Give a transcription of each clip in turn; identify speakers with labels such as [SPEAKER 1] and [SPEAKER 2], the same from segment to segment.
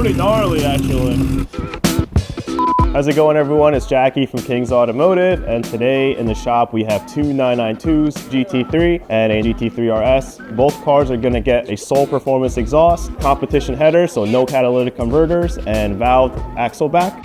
[SPEAKER 1] pretty gnarly actually. How's it going, everyone? It's Jackie from King's Automotive, and today in the shop we have two 992s, GT3 and a GT3 RS. Both cars are gonna get a sole performance exhaust, competition header, so no catalytic converters, and valved axle back.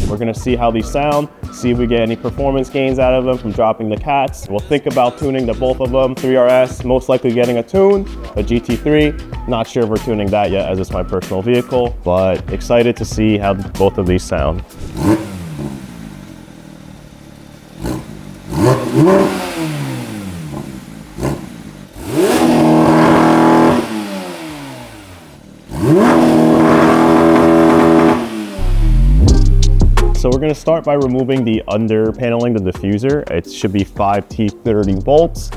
[SPEAKER 1] We're gonna see how these sound, see if we get any performance gains out of them from dropping the cats. We'll think about tuning the both of them. 3RS, most likely getting a tune. A GT3, not sure if we're tuning that yet as it's my personal vehicle, but excited to see how both of these sound. So we're going to start by removing the under paneling, the diffuser. It should be 5 T30 bolts.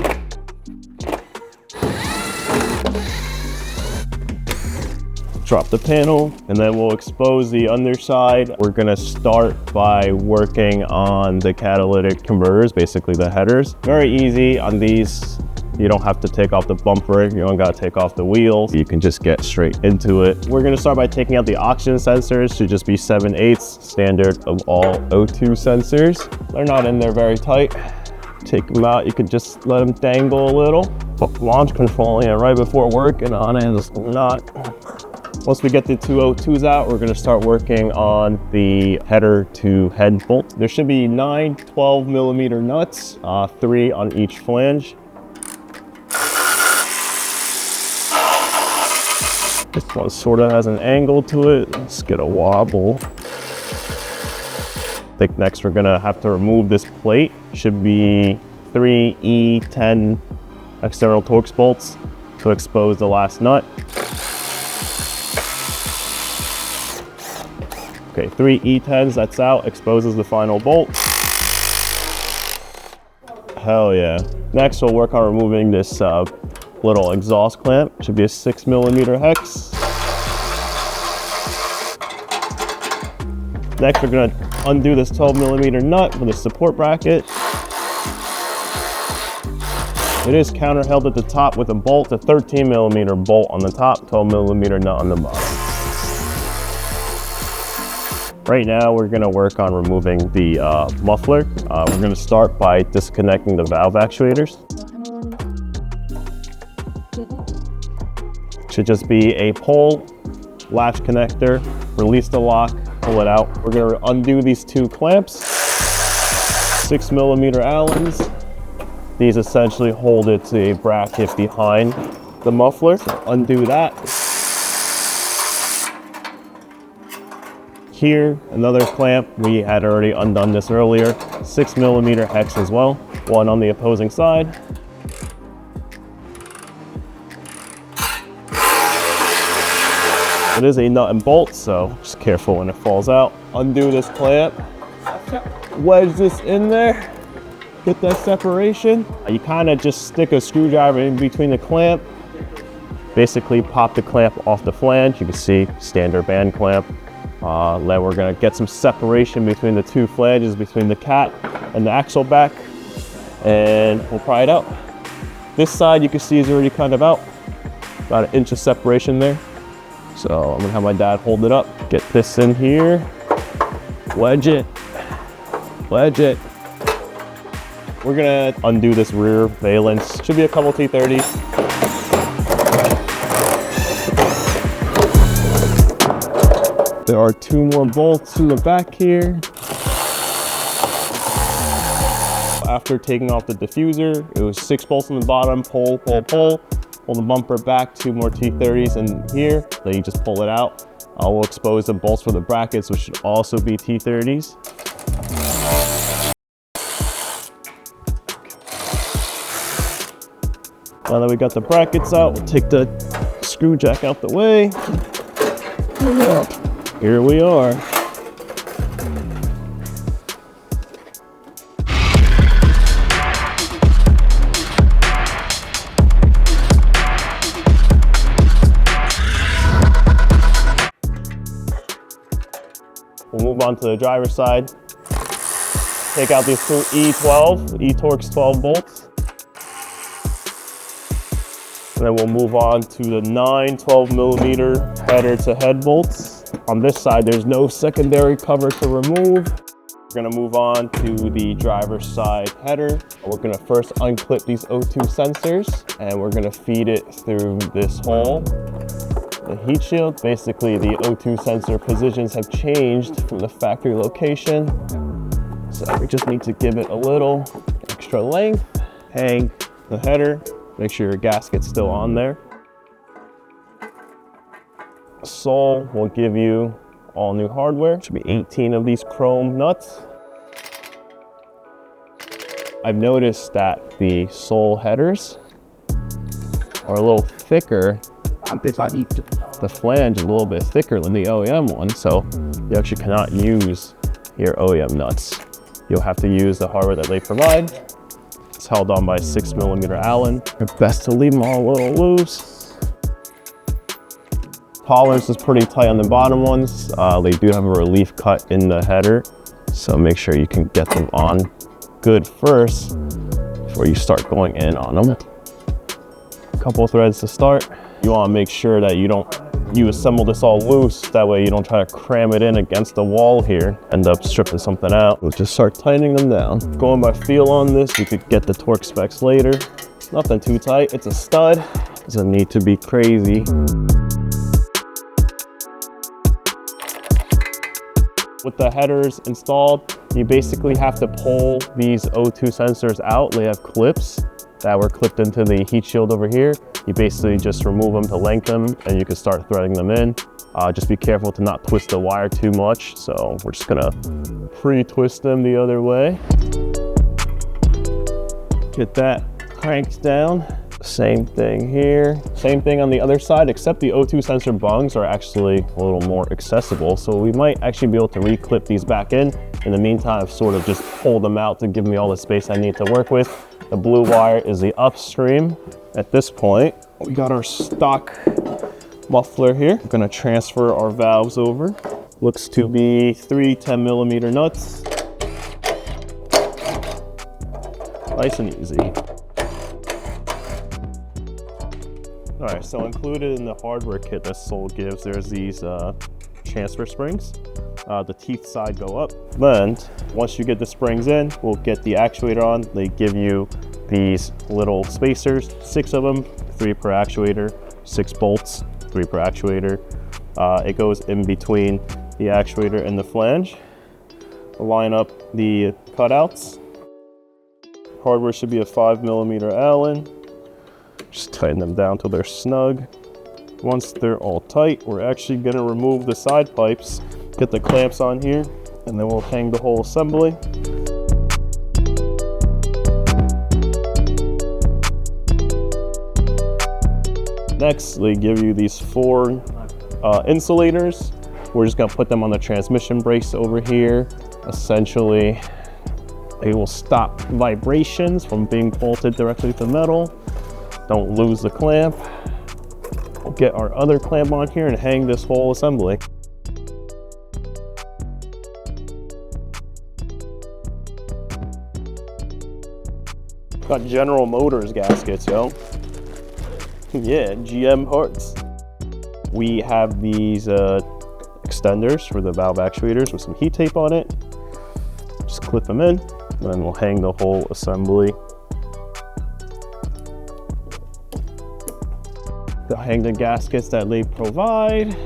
[SPEAKER 1] Drop the panel, and then we'll expose the underside. We're going to start by working on the catalytic converters, basically the headers. Very easy on these. You don't have to take off the bumper, you don't gotta take off the wheels. You can just get straight into it. We're gonna start by taking out the oxygen sensors. Should just be 7/8 standard of all O2 sensors. They're not in there very tight. Take them out, you can just let them dangle a little. Put launch control in right before working on it, it's not. Once we get the two O2s out, we're gonna start working on the header to head bolt. There should be 9 12mm nuts, 3 on each flange. This one sort of has an angle to it. Let's get a wobble. I think next we're gonna have to remove this plate. Should be 3 E10 external Torx bolts to expose the last nut. Okay, 3 E10s, that's out, exposes the final bolt. Hell yeah. Next we'll work on removing this little exhaust clamp. Should be a 6mm hex. Next, we're gonna undo this 12mm nut with a support bracket. It is counter held at the top with a bolt, a 13mm bolt on the top, 12mm nut on the bottom. Right now, we're gonna work on removing the muffler. We're gonna start by disconnecting the valve actuators. Should just be a pull, latch connector, release the lock, pull it out. We're gonna undo these two clamps, 6mm Allens. These essentially hold it to a bracket behind the muffler. So undo that. Here, another clamp. We had already undone this earlier. 6mm hex as well, one on the opposing side. It is a nut and bolt, so just careful when it falls out. Undo this clamp, wedge this in there, get that separation. You kind of just stick a screwdriver in between the clamp, basically pop the clamp off the flange. You can see standard band clamp. Then we're gonna get some separation between the two flanges, between the cat and the axle back, and we'll pry it out. This side you can see is already kind of out, about 1 inch of separation there. So I'm gonna have my dad hold it up, get this in here, wedge it. We're gonna undo this rear valence. Should be a couple T30s. There are 2 more bolts in the back here. After taking off the diffuser, it was 6 bolts on the bottom, pull. Pull the bumper back, 2 more T30s in here. Then you just pull it out. We'll expose the bolts for the brackets, which should also be T30s. Now that we got the brackets out, we'll take the screw jack out the way. Here we are. move on to the driver's side. Take out these two E-Torx 12 bolts. And then we'll move on to the 9 12mm header to head bolts. On this side, there's no secondary cover to remove. We're gonna move on to the driver's side header. We're gonna first unclip these O2 sensors and we're gonna feed it through this hole. The heat shield, basically the O2 sensor positions have changed from the factory location. So we just need to give it a little extra length. Hang the header, make sure your gasket's still on there. Sole will give you all new hardware. Should be 18 of these chrome nuts. I've noticed that the sole headers are a little thicker. The flange is a little bit thicker than the OEM one, so you actually cannot use your OEM nuts. You'll have to use the hardware that they provide. It's held on by 6mm Allen. It's best to leave them all a little loose. Tolerance is pretty tight on the bottom ones. They do have a relief cut in the header, so make sure you can get them on good first before you start going in on them. A couple of threads to start. You want to make sure that you assemble this all loose. That way you don't try to cram it in against the wall here, end up stripping something out. We'll just start tightening them down. Going by feel on this, you could get the torque specs later. Nothing too tight. It's a stud. Doesn't need to be crazy. With the headers installed, you basically have to pull these O2 sensors out. They have clips that were clipped into the heat shield over here. You basically just remove them to lengthen them and you can start threading them in. Just be careful to not twist the wire too much. So we're just gonna pre-twist them the other way. Get that cranked down. Same thing here. Same thing on the other side, except the O2 sensor bungs are actually a little more accessible. So we might actually be able to reclip these back in. In the meantime, I've sort of just pulled them out to give me all the space I need to work with. The blue wire is the upstream. At this point, we got our stock muffler here. We're gonna transfer our valves over. Looks to be 3 10mm nuts. Nice and easy. All right, so included in the hardware kit that Sole gives, there's these transfer springs. The teeth side go up. Then, once you get the springs in, we'll get the actuator on. They give you these little spacers, 6 of them, 3 per actuator, 6 bolts, 3 per actuator. It goes in between the actuator and the flange. We'll line up the cutouts. Hardware should be a 5mm Allen. Just tighten them down till they're snug. Once they're all tight, we're actually gonna remove the side pipes, get the clamps on here, and then we'll hang the whole assembly. Next, they give you these 4 insulators. We're just gonna put them on the transmission brace over here. Essentially, they will stop vibrations from being bolted directly to the metal. Don't lose the clamp. We'll get our other clamp on here and hang this whole assembly. Got General Motors gaskets, yo. Yeah, GM parts. We have these extenders for the valve actuators with some heat tape on it. Just clip them in, and then we'll hang the whole assembly. They'll hang the gaskets that they provide.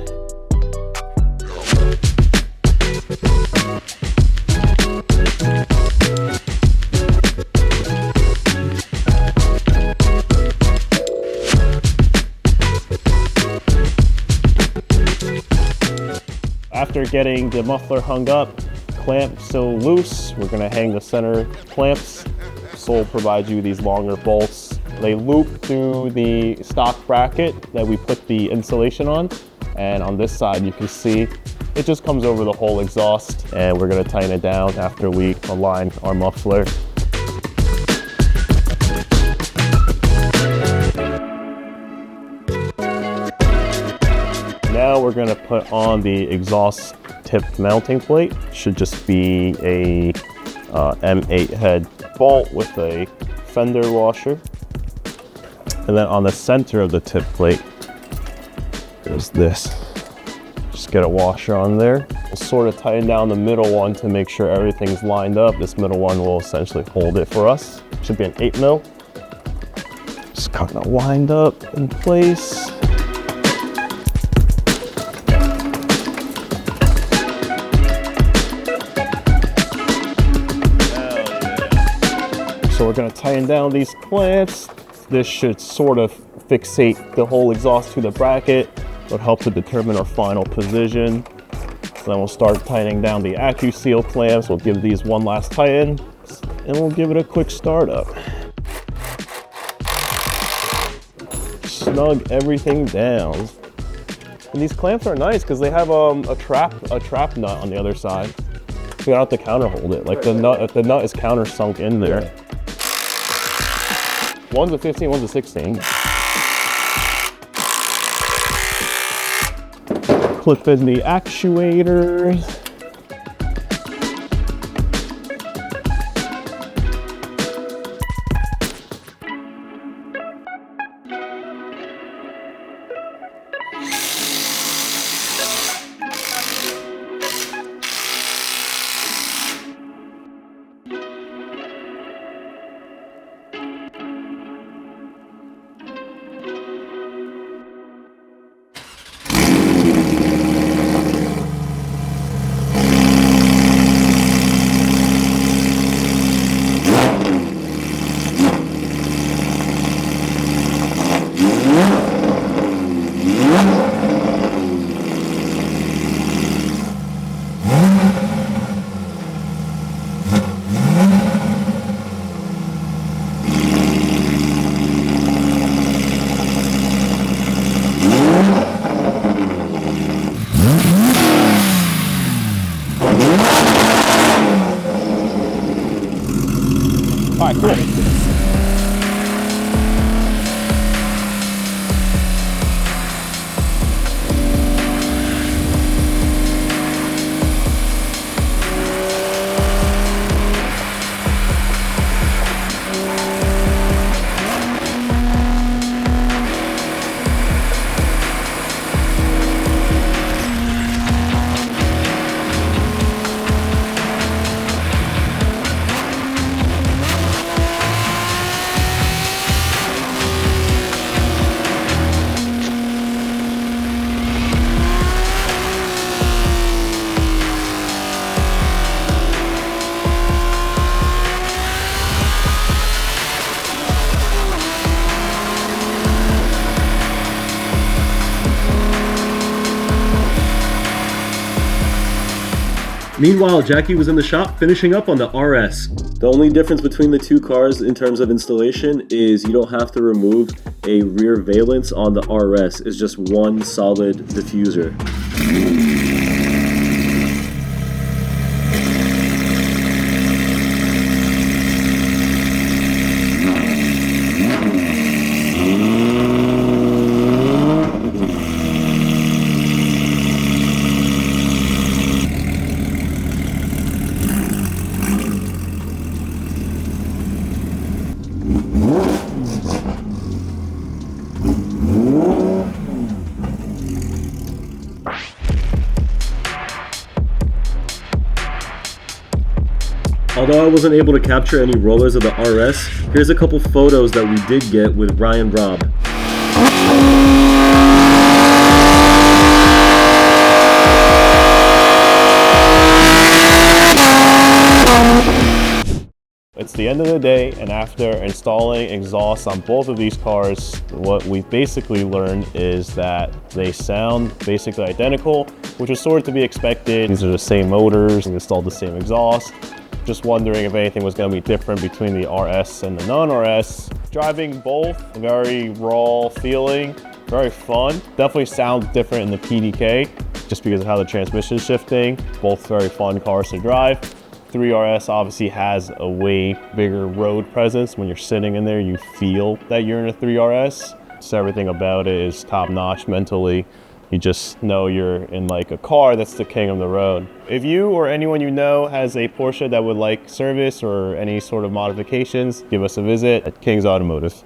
[SPEAKER 1] After getting the muffler hung up, clamp still loose, we're gonna hang the center clamps. Sole provides you these longer bolts. They loop through the stock bracket that we put the insulation on. And on this side, you can see it just comes over the whole exhaust, and we're gonna tighten it down after we align our muffler. Now we're gonna put on the exhaust tipped mounting plate. Should just be a M8 head bolt with a fender washer. And then on the center of the tip plate, there's this. Just get a washer on there. We'll sort of tighten down the middle one to make sure everything's lined up. This middle one will essentially hold it for us. Should be an 8 mil. Just kind of wind up in place. So we're going to tighten down these clamps. This should sort of fixate the whole exhaust to the bracket. It'll help to determine our final position. Then we'll start tightening down the AccuSeal clamps. We'll give these one last tighten, and we'll give it a quick startup. Snug everything down. And these clamps are nice because they have a trap nut on the other side. So you don't have to counter hold it. Like the nut is counter sunk in there. One's a 15, one's a 16. Clip in the actuators. All right, cool.
[SPEAKER 2] Meanwhile, Jackie was in the shop finishing up on the RS. The only difference between the two cars in terms of installation is you don't have to remove a rear valence on the RS. It's just one solid diffuser. Although I wasn't able to capture any rollers of the RS, here's a couple photos that we did get with Ryan Robb.
[SPEAKER 1] It's the end of the day, and after installing exhaust on both of these cars, what we've basically learned is that they sound basically identical, which is sort of to be expected. These are the same motors, we installed the same exhaust. Just wondering if anything was going to be different between the RS and the non-RS. Driving both, very raw feeling, very fun. Definitely sounds different in the PDK, just because of how the transmission is shifting. Both very fun cars to drive. 3RS obviously has a way bigger road presence. When you're sitting in there, you feel that you're in a 3RS. So everything about it is top notch mentally. You just know you're in like a car that's the king of the road. If you or anyone you know has a Porsche that would like service or any sort of modifications, give us a visit at King's Automotive.